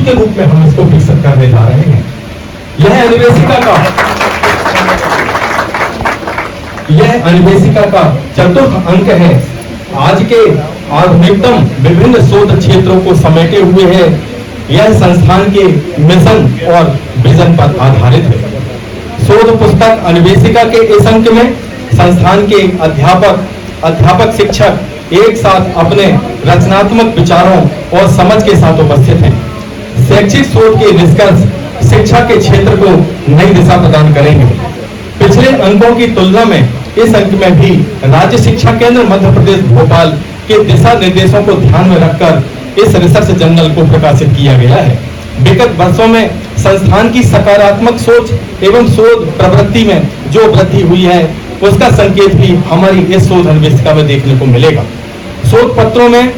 दूत के रूप में हम इसको विकसित करने जा रहे हैं। यह अन्वेषिका का चतुर्थ अंक है। आज के आधुनिकतम विभिन्न शोध क्षेत्रों को समेटे हुए है। यह संस्थान के मिशन और विजन पर आधारित है। शोध पुस्तक अन्वेषिका के इस अंक में संस्थान के अध्यापक शिक्षक एक साथ अपने रचनात्मक विचारों और समझ के साथ उपस्थित हैं। शैक्षिक शोध के निष्कर्ष शिक्षा के क्षेत्र को नई दिशा प्रदान करेंगे। पिछले अंकों की तुलना में इस अंक में भी राज्य शिक्षा केंद्र मध्य प्रदेश भोपाल के दिशा निर्देशों को ध्यान में रखकर इस रिसर्च जर्नल को प्रकाशित किया गया है। विगत वर्षों में संस्थान की सकारात्मक सोच एवं शोध प्रवृत्ति में जो वृद्धि हुई है, उसका संकेत भी हमारी इस शोध अन्वेषिका में देखने को मिलेगा। शोध पत्रों में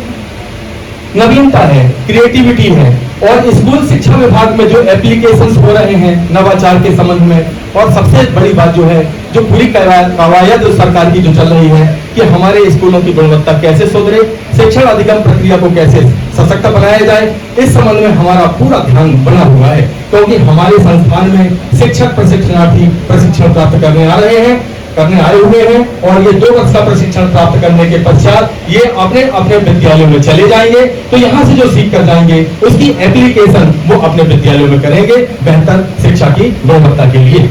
नवीनता है, क्रिएटिविटी है और स्कूल शिक्षा विभाग में जो एप्लीकेशंस हो रहे हैं नवाचार के संबंध में, और सबसे बड़ी बात जो है, जो पूरी कवायद सरकार की जो चल रही है कि हमारे स्कूलों की गुणवत्ता कैसे सुधरे, शिक्षण अधिगम प्रक्रिया को कैसे सशक्त बनाया जाए, इस संबंध में हमारा पूरा ध्यान बना हुआ है। क्योंकि हमारे संस्थान में शिक्षक प्रशिक्षणार्थी प्रशिक्षण प्राप्त करने आए हुए हैं और ये 2 वर्ष का प्रशिक्षण प्राप्त करने के पश्चात ये अपने अपने विद्यालयों में चले जाएंगे। तो यहाँ से जो सीख कर जाएंगे उसकी एप्लीकेशन वो अपने विद्यालयों में करेंगे बेहतर शिक्षा की गुणवत्ता के लिए।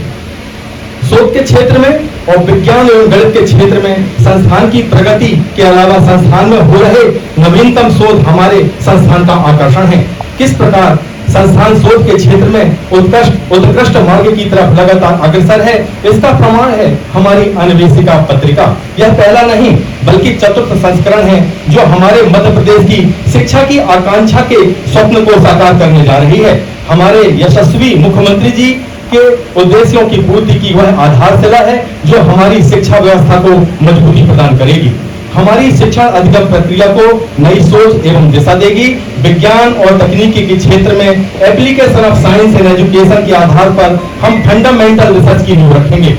शोध के क्षेत्र में और विज्ञान एवं गणित के क्षेत्र में संस्थान की प्रगति के अलावा संस्थान में हो रहे नवीनतम शोध हमारे संस्थान का आकर्षण है। किस प्रकार संस्थान शोध के क्षेत्र में उत्कृष्ट मार्ग की तरफ लगातार अग्रसर है, इसका प्रमाण है हमारी अन्वेषिका पत्रिका। यह पहला नहीं बल्कि चतुर्थ संस्करण है जो हमारे मध्य प्रदेश की शिक्षा की आकांक्षा के स्वप्न को साकार करने जा रही है। हमारे यशस्वी मुख्यमंत्री जी के उद्देश्यों की पूर्ति की वह आधारशिला है जो हमारी शिक्षा व्यवस्था को मजबूती प्रदान करेगी, हमारी शिक्षा अधिगम प्रक्रिया को नई सोच एवं दिशा देगी। विज्ञान और तकनीकी के क्षेत्र में application of science and education के आधार पर हम फंडामेंटल रिसर्च की नींव रखेंगे।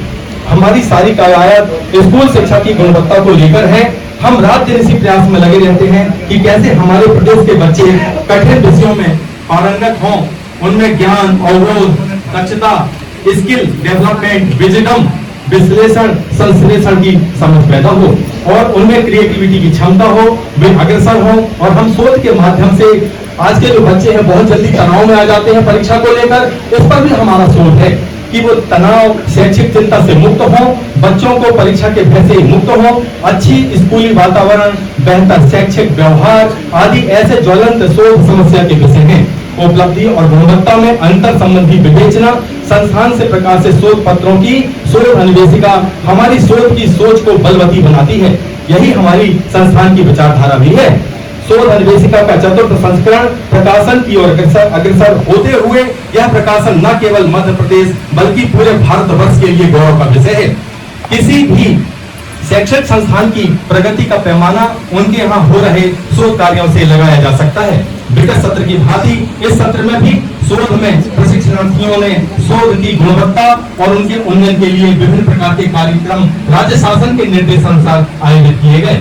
हमारी सारी कवायद स्कूल शिक्षा की गुणवत्ता को लेकर है। हम रात दिन इसी प्रयास में लगे रहते हैं कि कैसे हमारे प्रदेश के बच्चे कठिन विषयों में पारंगत हों, उनमें ज्ञान, अवरोध, दक्षता, स्किल डेवलपमेंट, विजडम, विश्लेषण, संश्लेषण की समझ पैदा हो और उनमें क्रिएटिविटी की क्षमता हो, वे अग्रसर हो। और हम शोध के माध्यम से आज के जो बच्चे हैं बहुत जल्दी तनाव में आ जाते हैं परीक्षा को लेकर, इस पर भी हमारा शोध है कि वो तनाव, शैक्षिक चिंता से मुक्त हो, बच्चों को परीक्षा के भय से मुक्त हो, अच्छी स्कूली वातावरण, बेहतर शैक्षिक व्यवहार आदि ऐसे ज्वलंत शोध समस्या के विषय हैं। उपलब्धि और गुणवत्ता में अंतर संबंधी विवेचना, संस्थान से प्रकाशित शोध पत्रों की शोध अन्वेषिका हमारी शोध की सोच को बलवती बनाती है। यही हमारी संस्थान की विचारधारा भी है। शोध अन्वेषिका का चतुर्थ संस्करण प्रकाशन की ओर अग्रसर होते हुए यह प्रकाशन न केवल मध्य प्रदेश बल्कि पूरे भारतवर्ष के लिए गौरव का विषय है। किसी भी शैक्षिक संस्थान की प्रगति का पैमाना उनके यहाँ हो रहे शोध कार्यों से लगाया जा सकता है। विगत सत्र की भांति इस सत्र में भी शोध में प्रशिक्षणार्थियों ने शोध की गुणवत्ता और उनके उन्नयन के लिए विभिन्न प्रकार के कार्यक्रम राज्य शासन के निर्देशानुसार आयोजित किए गए।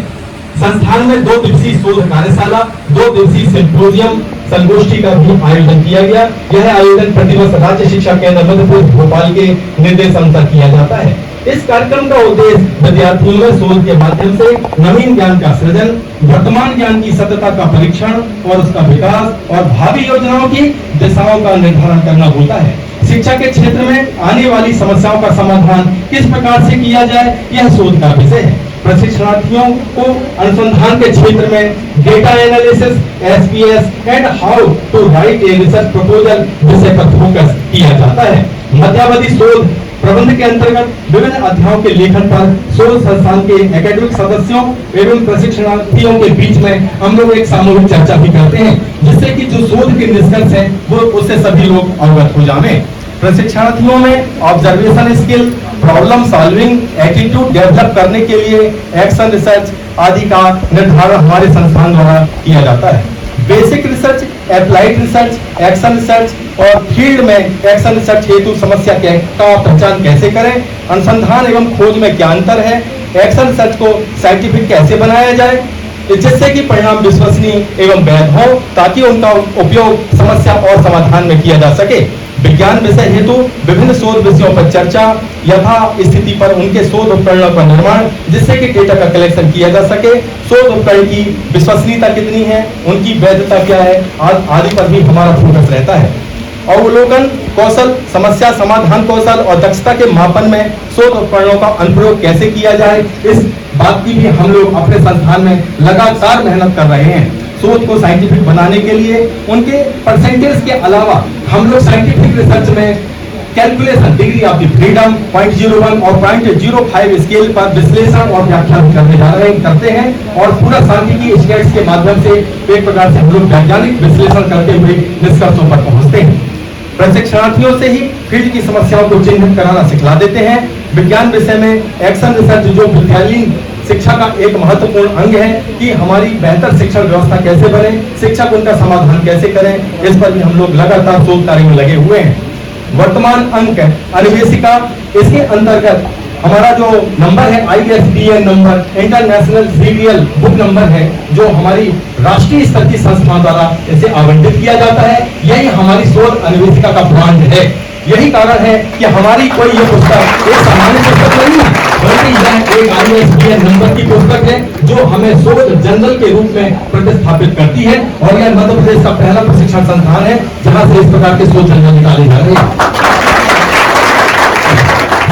संस्थान में 2 दिवसीय शोध कार्यशाला, 2 दिवसीय सिम्पोजियम संगोष्ठी का भी आयोजन किया गया। यह आयोजन प्रतिवर्ष राज्य शिक्षा केंद्र मध्य प्रदेश भोपाल के निर्देशानुसार किया जाता है। इस कार्यक्रम का उद्देश्य विद्यार्थियों में शोध के माध्यम से नवीन ज्ञान का सृजन, वर्तमान ज्ञान की सत्यता का परीक्षण और उसका विकास और भावी योजनाओं की दिशाओं का निर्धारण करना होता है। शिक्षा के क्षेत्र में आने वाली समस्याओं का समाधान किस प्रकार से किया जाए, यह शोध का विषय है। प्रशिक्षणार्थियों को अनुसंधान के क्षेत्र में data analysis, SPS and how to write a research proposal विषय पर फोकस किया जाता है। मध्यावधि शोध प्रबंध के अंतर्गत विभिन्न अध्यायों के लेखन पर शोध संस्थान के एकेडमिक सदस्यों एवं प्रशिक्षणार्थियों के बीच में हम लोग एक सामूहिक चर्चा भी करते हैं, जिससे कि जो शोध के निष्कर्ष हैं वो उससे सभी लोग अवगत हो जाएं। प्रशिक्षणार्थियों में observation skill, problem solving attitude develop करने के लिए एक्शन रिसर्च आदि का निर्धारण हमारे संस्थान द्वारा किया जाता है। Basic research, applied research, action research और फील्ड में एक्शन रिसर्च हेतु समस्या का पहचान कैसे करें, अनुसंधान एवं खोज में क्या अंतर है, एक्शन रिसर्च को साइंटिफिक कैसे बनाया जाए, जिससे कि परिणाम विश्वसनीय एवं वैध हो, ताकि उनका उपयोग समस्या और समाधान में किया जा सके। विज्ञान विषय हेतु विभिन्न शोध विषयों पर चर्चा, यथा स्थिति पर उनके शोध उपकरणों का निर्माण, जिससे कि डेटा का कलेक्शन किया जा सके, शोध उपकरण की विश्वसनीयता कितनी है, उनकी वैधता क्या है, आदि पर भी हमारा फोकस रहता है। अवलोकन कौशल, समस्या समाधान कौशल और दक्षता के मापन में शोध उपकरणों का अनुप्रयोग कैसे किया जाए, इस बात की भी हम लोग अपने संस्थान में लगातार मेहनत कर रहे हैं। शोध को साइंटिफिक बनाने के लिए उनके परसेंटेज के अलावा हम लोग साइंटिफिक रिसर्च में calculation, degree of the freedom, 0.01 और 0.05 स्केल पर विश्लेषण और व्याख्या करने करते हैं और पूरा सांख्यिकी स्टेट्स के माध्यम से एक प्रकार से हम लोग वैज्ञानिक विश्लेषण करते हुए निष्कर्षों पर पहुंचते हैं। प्रशिक्षणार्थियों से ही फील्ड की समस्याओं को चिन्हित कराना सिखला देते हैं। विज्ञान विषय में एक्शन रिसर्च जो विद्यालयीन शिक्षा का एक महत्वपूर्ण अंग है कि हमारी बेहतर शिक्षण व्यवस्था कैसे बने, शिक्षक उनका समाधान कैसे करें, इस पर भी हम लोग लगातार शोध कार्य में लगे हुए हैं। वर्तमान अंक अन्वेषिका, इसके अंतर्गत हमारा जो नंबर है ISBN number, international serial book number है, जो हमारी राष्ट्रीय स्तर की संस्था द्वारा इसे आवंटित किया जाता है। यही हमारी शोध अन्वेषिका का ब्रांड है। यही कारण है कि हमारी कोई ये पुस्तक एक सामान्य पुस्तक नहीं है, बल्कि यह एक ISBN नंबर की पुस्तक है, जो हमें शोध जर्नल के रूप में प्रतिस्थापित करती है। और यह मध्य प्रदेश का पहला प्रशिक्षण संस्थान है जहां से इस प्रकार के शोध जर्नल निकाले जा रहे हैं।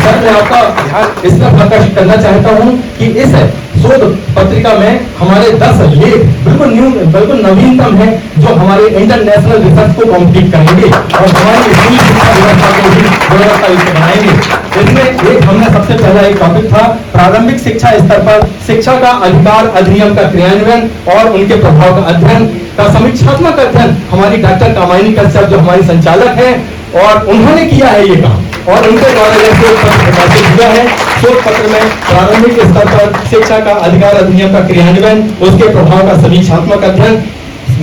सर, मैं आपका ध्यान इस तरफ आकर्षित करना चाहता हूं कि इस शोध पत्रिका में हमारे 10 लेख बिल्कुल नवीनतम है, जो हमारे इंटरनेशनल रिसर्च को कंप्लीट करेंगे और हमारी स्कूली शिक्षा व्यवस्था को भी गुणवत्तायुक्त बनाएंगे। इसमें एक हमने सबसे पहला एक टॉपिक था प्रारंभिक शिक्षा स्तर पर शिक्षा का अधिकार अधिनियम का क्रियान्वयन और उनके प्रभाव का अध्ययन का समीक्षात्मक अध्ययन हमारी डॉक्टर कामायनी कश्यप जो हमारी संचालक है, और उन्होंने किया है ये काम, और उनके द्वारा यह शोध पत्र प्रकाशित हुआ है। शोध पत्र में प्रारंभिक स्तर पर शिक्षा का अधिकार अधिनियम का क्रियान्वयन, उसके प्रभाव का समीक्षात्मक अध्ययन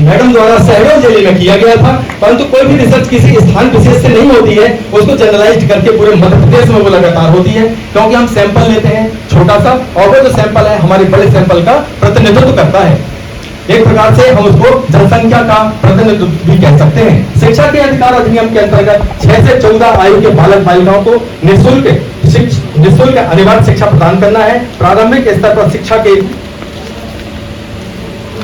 मैडम द्वारा सहयोग जिले में किया गया था। परंतु कोई भी रिसर्च किसी स्थान विशेष से नहीं होती है, उसको जनरलाइज करके पूरे मध्य प्रदेश में वो लगातार होती है, क्योंकि हम सैंपल लेते हैं छोटा सा, और वो जो सैंपल है हमारे बड़े सैंपल का प्रतिनिधित्व करता है। एक प्रकार से हम उसको जनसंख्या का प्रतिनिधित्व भी कह सकते हैं। शिक्षा के अधिकार अधिनियम के अंतर्गत 6 से 14 आयु के बालक बालिकाओं को निःशुल्क अनिवार्य शिक्षा प्रदान करना है। प्रारंभिक स्तर पर शिक्षा के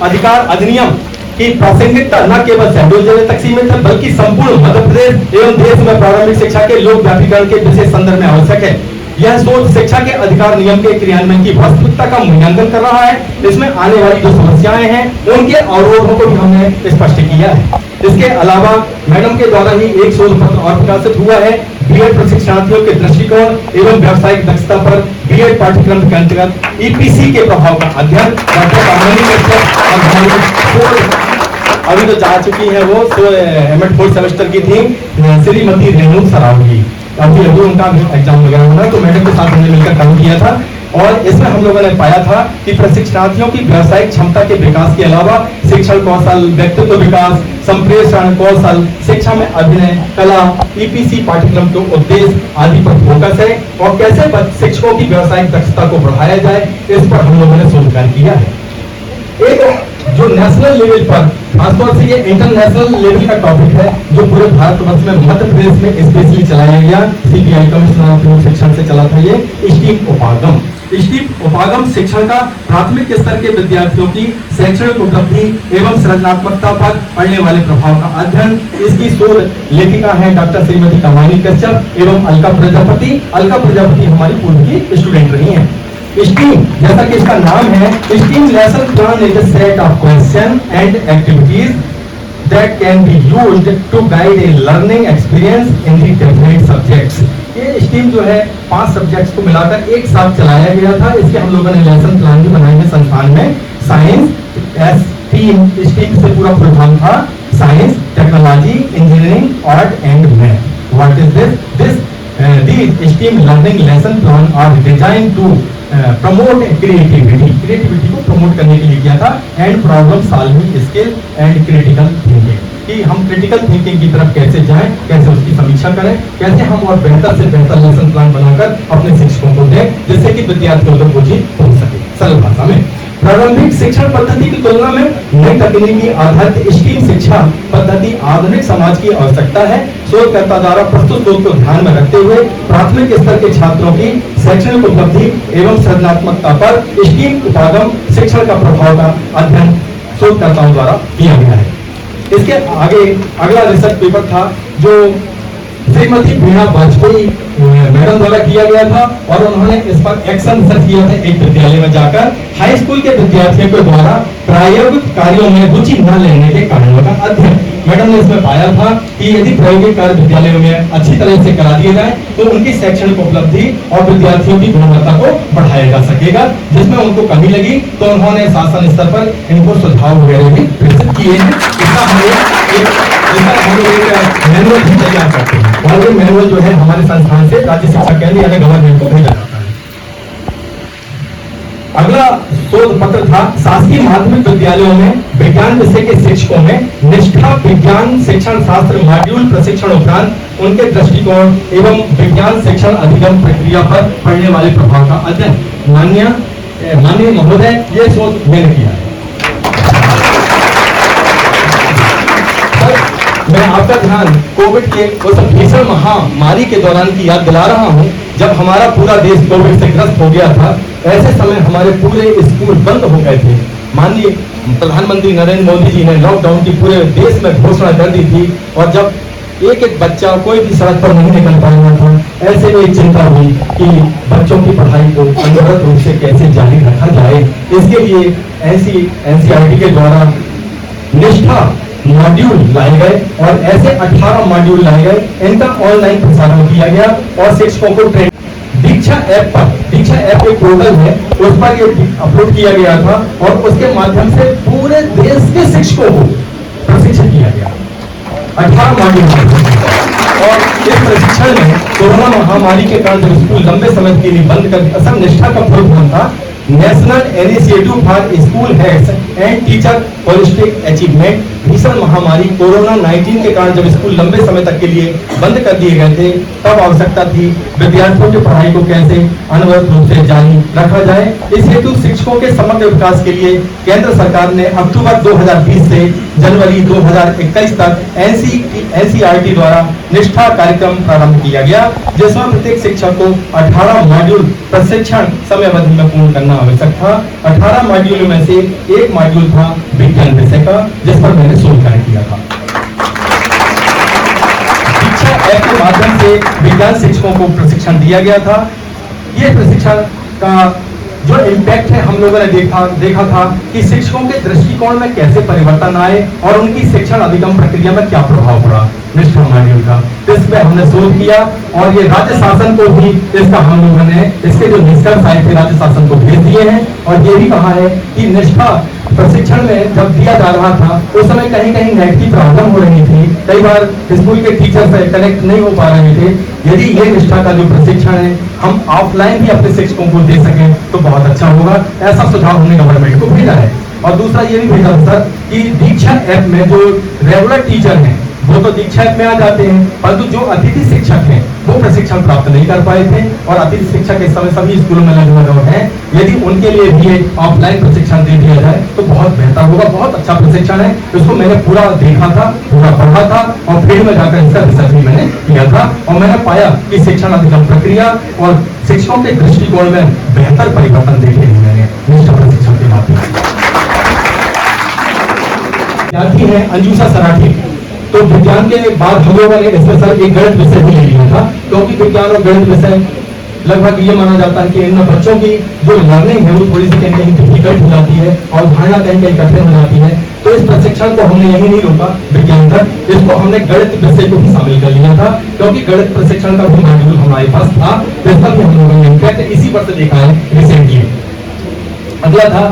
अधिकार अधिनियम की प्रासंगिकता न केवल शहडोल जिले तक सीमित है, बल्कि संपूर्ण मध्य प्रदेश एवं देश में प्रारंभिक शिक्षा के लोक व्यापीकरण के विशेष संदर्भ में आवश्यक है। यह शोध शिक्षा के अधिकार नियम के क्रियान्वयन की वास्तविकता का मूल्यांकन कर रहा है। इसमें आने वाली जो समस्याएं हैं उनके अवरोधों को भी हमने स्पष्ट किया है। इसके अलावा मैडम के द्वारा ही एक शोध पत्र और प्रकाशित हुआ है, बीएड प्रशिक्षणार्थियों के दृष्टिकोण एवं व्यावसायिक दक्षता पर बीएड पाठ्यक्रम के अंतर्गत EPC के प्रभाव का अध्ययन। डॉक्टर कामायनी कश्यप अभी तो जा चुकी है, वो M.Ed 4 सेमेस्टर की थी, श्रीमती रेणु सरावगी, अभी उनका एग्जाम वगैरह होना, तो मैडम के साथ हमने मिलकर काम किया था। और इसमें हम लोगों ने पाया था कि प्रशिक्षणार्थियों की व्यावसायिक क्षमता के विकास के अलावा शिक्षण कौशल, व्यक्तित्व विकास, संप्रेषण कौशल, शिक्षा में अभिनय, कला, EPC पाठ्यक्रम के उद्देश्य आदि पर फोकस है, और कैसे शिक्षकों की व्यावसायिक दक्षता को बढ़ाया जाए, इस पर हम लोगों ने शोध कार्य किया है। एक जो नेशनल लेवल पर, खासतौर से ये इंटरनेशनल लेवल का टॉपिक है, जो पूरे भारतवर्ष में मध्य प्रदेश में स्पेशली चलाया गया, CBI कमिश्नर ऑफ शिक्षण से चला था ये स्टीम उपागम। स्टीम उपागम शिक्षण का प्राथमिक स्तर के विद्यार्थियों की शैक्षणिक उपलब्धि एवं सृजनात्मकता पर पड़ने वाले प्रभाव का अध्ययन। इसकी शोध लेखिका है डॉक्टर श्रीमती कामायनी कश्यप एवं अलका प्रजापति। अलका प्रजापति हमारी पूर्व की स्टूडेंट रही हैं। स्टीम, जैसा कि इसका नाम है, STEAM lesson plan is a set of question and activities that can be used to guide a learning experience in the different subjects. ये स्टीम जो है 5 सब्जेक्ट्स को मिलाकर एक साथ चलाया गया था। इसके हम लोगों ने लेसन प्लान भी बनाए हैं संस्थान में। साइंस, स्टीम से पूरा फुल फॉर्म था science, technology, engineering, art and math. What is this? These STEAM learning lesson plan are designed to promote creativity को प्रमोट करने के लिए किया था, and problem solving skill and critical thinking, कि हम क्रिटिकल थिंकिंग की तरफ कैसे जाएं, कैसे उसकी समीक्षा करें, कैसे हम और बेहतर से बेहतर लेसन प्लान बनाकर अपने शिक्षकों को दें, जिससे कि विद्यार्थियों तक वो चीज पहुंच सके सरल भाषा में। प्रारंभिक शिक्षण पद्धति की तुलना में नई तकनीकी आधारित स्टीम शिक्षा पद्धति आधुनिक समाज की आवश्यकता है। शोधकर्ता द्वारा प्रस्तुत शोध को ध्यान में रखते हुए प्राथमिक स्तर के छात्रों की शैक्षणिक उपलब्धि एवं सृजनात्मकता पर स्टीम उपागम शिक्षण का प्रभाव का अध्ययन शोधकर्ताओं द्वारा किया गया है। इसके आगे अगला रिसर्च पेपर था जो श्रीमती वीणा वाजपेयी मैडम द्वारा किया गया था और उन्होंने इस पर एक्शन रिसर्च किया था। एक विद्यालय में जाकर हाई स्कूल के विद्यार्थियों के द्वारा प्रायोगिक कार्यों में रुचि न लेने के कारणों का अध्ययन। मैडम ने इसमें पाया था कि यदि प्रायोगिक कार्य विद्यालयों में अच्छी तरह से करा दिए जाए तो उनकी शैक्षणिक उपलब्धि और विद्यार्थियों की गुणवत्ता को बढ़ाया जा सकेगा। जिसमें उनको कमी लगी तो उन्होंने शासन स्तर पर इनको सुझाव वगैरह भी प्रेषित किए हैं। इसका हम लोग एक मैनुअल भी तैयार करते हैं और ये मैनुअल जो है हमारे संस्थान से राज्य शिक्षा केंद्र यानी गवर्नमेंट को भेजा जाता है। अगला शोध पत्र था शासकीय माध्यमिक विद्यालयों में विज्ञान विषय के शिक्षकों में निष्ठा विज्ञान शिक्षण शास्त्र मॉड्यूल प्रशिक्षण उपरांत उनके दृष्टिकोण एवं विज्ञान शिक्षण अधिगम प्रक्रिया पर पड़ने वाले प्रभाव का अध्ययन। माननीय महोदय, ये शोध मैंने किया है। मैं आपका ध्यान कोविड के उस भीषण महामारी के दौरान की याद दिला रहा हूं जब हमारा पूरा देश कोविड से ग्रस्त हो गया था। ऐसे समय हमारे पूरे स्कूल बंद हो गए थे। माननीय प्रधानमंत्री नरेंद्र मोदी जी ने लॉकडाउन की पूरे देश में घोषणा कर दी थी और जब एक एक बच्चा कोई भी सड़क पर नहीं निकल पा रहा था, ऐसे में एक चिंता हुई कि बच्चों की पढ़ाई को अनवरत रूप से कैसे जारी रखा जाए। इसके लिए एनसीईआरटी के द्वारा निष्ठा मॉड्यूल लाए गए और ऐसे 18 मॉड्यूल लाए गए। इनका ऑनलाइन प्रसारण किया गया और शिक्षकों को ट्रेन दीक्षा ऐप एक पोर्टल है, उस पर ये अपलोड किया गया था और उसके माध्यम से पूरे देश के शिक्षकों को प्रशिक्षित किया गया 18 मॉड्यूल। और इस प्रशिक्षण में कोरोना महामारी के कारण जब स्कूल लंबे समय के लिए बंद कर असम निष्ठा का फुल फॉर्म था national initiative for school heads and teacher holistic achievement. भीषण महामारी कोरोना 19 के कारण जब स्कूल लंबे समय तक के लिए बंद कर दिए गए थे तब आवश्यकता थी विद्यार्थियों की पढ़ाई को कैसे अनवरत रूप से जारी रखा जाए। इस हेतु शिक्षकों के समग्र विकास के लिए केंद्र सरकार ने अक्टूबर 2020 से जनवरी 2021 तक एनसीईआरटी द्वारा निष्ठा कार्यक्रम प्रारंभ किया गया, जिसमें प्रत्येक शिक्षक को 18 मॉड्यूल प्रशिक्षण समय अवधि में पूर्ण करना आवश्यक था। 18 मॉड्यूल में से एक मॉड्यूल था विज्ञान विषय का, जिस पर मैंने शोध कार्य किया था। शिक्षा ऐप के माध्यम से विज्ञान शिक्षकों को प्रशिक्षण दिया गया था। ये प्रशिक्षण का जो इम्पैक्ट है हम लोगों ने देखा था कि शिक्षकों के दृष्टिकोण में कैसे परिवर्तन आए और उनकी शिक्षण अधिगम प्रक्रिया में क्या प्रभाव पड़ा निष्ठा मॉड्यूल का। इस पे हमने शोध किया और ये राज्य शासन को भी इसका हम लोगों ने इसके जो निष्कर्ष आए थे राज्य शासन को भेज दिए हैं और ये भी कहा है कि निष्ठा प्रशिक्षण में जब दिया जा रहा था उस समय कहीं कहीं नेट की प्रॉब्लम हो रही थी, कई बार स्कूल के टीचर से कनेक्ट नहीं हो पा रहे थे। यदि ये निष्ठा का जो प्रशिक्षण है हम ऑफलाइन भी अपने शिक्षकों को दे सकें तो बहुत अच्छा होगा। ऐसा सुझाव हमने गवर्नमेंट को भेजा है। और दूसरा ये भी भेजा सर कि दीक्षा ऐप में जो रेगुलर टीचर हैं वो तो दीक्षा ऐप में आ जाते हैं, परंतु जो अतिथि शिक्षक हैं वो प्रशिक्षण प्राप्त नहीं कर पाए थे और अतिथि शिक्षक इस समय सभी स्कूलों में लगे हैं। यदि उनके लिए भी ऑफलाइन प्रशिक्षण दे दिया जाए तो बहुत बेहतर होगा। बहुत अच्छा प्रशिक्षण है, इसको मैंने पूरा देखा था, पूरा पढ़ा था और फील्ड में जाकर इसका रिसर्च भी मैंने किया था और मैंने पाया कि शिक्षण अधिगम प्रक्रिया और शिक्षकों के दृष्टिकोण में बेहतर परिवर्तन देखे हैं मैंने निष्ठा प्रशिक्षण के माध्यम से। विद्यार्थी है अंजुषा सराठी, तो विज्ञान के बाद हम लोगों ने इसमें सर एक गणित विषय भी ले लिया था, क्योंकि विज्ञान और गणित विषय लगभग ये माना जाता है कि इनमें बच्चों की जो लर्निंग है वो थोड़ी सी कहीं कहीं डिफिकल्ट हो जाती है और धारणा कहीं कहीं कठिन हो जाती है। तो इस प्रशिक्षण को हमने यही नहीं रोका विज्ञान तक, इसको हमने गणित विषय को भी शामिल कर लिया था, क्योंकि गणित प्रशिक्षण का भी मॉड्यूल हमारे पास था। इस पर भी हम लोगों ने इम्पैक्ट इसी वर्ष देखा है रिसेंटली। अगला था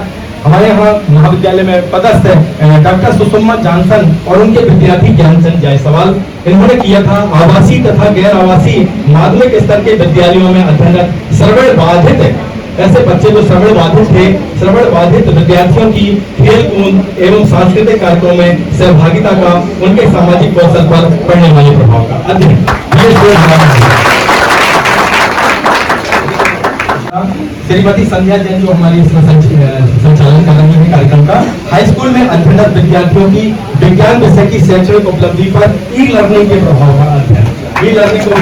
हमारे यहाँ महाविद्यालय में पदस्थ डॉक्टर सुषमा जॉनसन और उनके विद्यार्थी ज्ञानचंद जायसवाल। इन्होंने किया था आवासीय तथा गैर आवासीय माध्यमिक स्तर के विद्यालयों में अध्ययनरत श्रवण बाधित ऐसे बच्चे जो श्रवण बाधित थे, श्रवण बाधित विद्यार्थियों की खेल कूद एवं सांस्कृतिक कार्यक्रमों में सहभागिता का उनके सामाजिक कौशल पर पड़ने वाले प्रभाव का अध्ययन। श्रीमती संध्या जैन जो हमारी इसमें संचालन कर रही है कार्यक्रम का, हाई स्कूल में अध्ययनरत विद्यार्थियों की विज्ञान विषय की शैक्षणिक उपलब्धि पर ई लर्निंग के प्रभाव का अध्ययन। ई लर्निंग को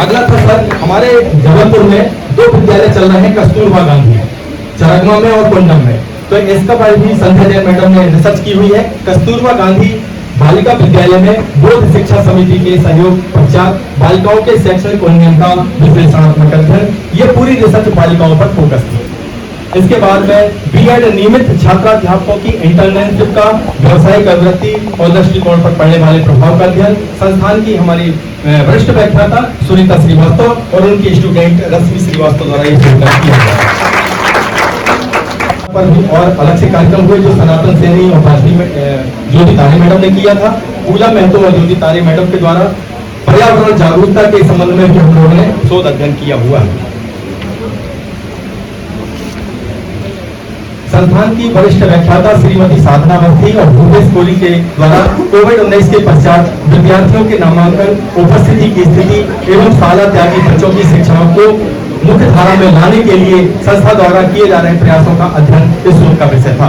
अगला था सर, हमारे जबलपुर में 2 विद्यालय चल रहे हैं, कस्तूरबा गांधी चरगमा में और कुंडम में। तो इसका पर भी संध्या जैन मैडम ने रिसर्च की हुई है। कस्तूरबा गांधी बालिका विद्यालय में बोर्ड शिक्षा समिति के सहयोग पश्चात बालिकाओं के शैक्षणिक उन्नयन का विश्लेषणात्मक अध्ययन, ये पूरी रिसर्च बालिकाओं पर फोकस थी। इसके बाद में बीएड नियमित छात्राध्यापकों की इंटर्नशिप का व्यवसायिक प्रवृत्ति और दृष्टिकोण पर पड़ने वाले प्रभाव का अध्ययन, संस्थान की हमारी वरिष्ठ व्याख्याता सुनीता श्रीवास्तव और उनकी स्टूडेंट रश्मि श्रीवास्तव द्वारा ये किया गया पर भी और अलग से कार्यक्रम हुए जो सनातन सैनी और ज्योति तारे मैडम ने किया था। पूजा महतो और ज्योति तारे मैडम के द्वारा पर्यावरण जागरूकता के संबंध में भी हम लोगों ने शोध अध्ययन किया हुआ है। संस्थान की वरिष्ठ व्याख्याता श्रीमती साधना अवस्थी और भूपेश कोहली के द्वारा कोविड-19 के पश्चात विद्यार्थियों के नामांकन, उपस्थिति की स्थिति एवं शाला त्यागी बच्चों की शिक्षाओं को मुख्य धारा में लाने के लिए संस्था द्वारा किए जा रहे प्रयासों का अध्ययन इस शोध का विषय था।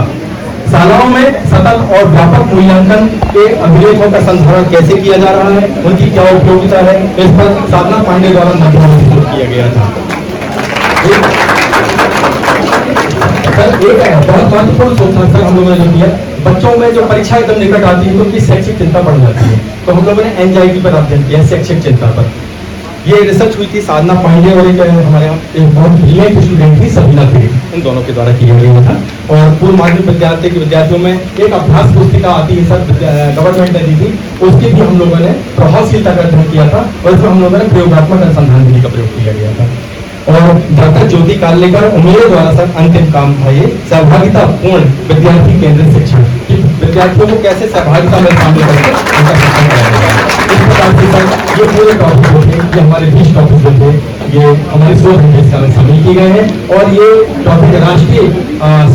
शालाओं में सतत और व्यापक मूल्यांकन के अभिलेखों का संधारण कैसे किया जा रहा है, उनकी क्या उपयोगिता है, इस पर साधना पांडे द्वारा मध्यवर्ती शोध किया गया था। एक बहुत महत्वपूर्ण शोध हम लोगों ने जो किया, बच्चों में जो परीक्षा एकदम निकट आती है तो उनकी शैक्षिक चिंता बढ़ जाती है, तो हम लोगों ने एंजाइटी पर अध्ययन किया, शैक्षिक चिंता पर। ये रिसर्च हुई थी साधना पांडे और एक हमारे यहाँ एक बहुत ब्रिलियंट स्टूडेंट थी सबीना फिरी, इन दोनों के द्वारा किया गया था। और पूर्व माध्यमिक विद्यालय के विद्यार्थियों में एक अभ्यास पुस्तिका आती है सर, गवर्नमेंट ने दी थी, उसकी भी हम लोगों ने प्रभावशीलता का अध्ययन किया था और इसमें हम लोगों ने प्रयोगात्मक अनुसंधान विधि का प्रयोग किया गया था। और डॉक्टर ज्योति कालेकर और मेरे द्वारा सर अंतिम काम था ये सहभागिता पूर्ण विद्यार्थी केंद्रित शिक्षण, विद्यार्थियों को कैसे सहभागिता में शामिल करके उनका शिक्षण कराया जाए। इस प्रकार से सर ये पूरे टॉपिक होते हैं, ये हमारे 20 टॉपिक जो थे ये हमारे शोध में शामिल किए गए हैं। और ये टॉपिक राष्ट्रीय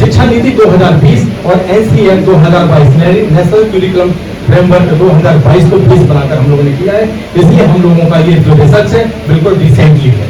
शिक्षा नीति 2020 और NCERT 2022 नेशनल करिकुलम फ्रेमवर्क 2022 को बेस बनाकर हम लोगों ने किया है, इसलिए हम लोगों का ये जो रिसर्च है बिल्कुल रिसेंटली है।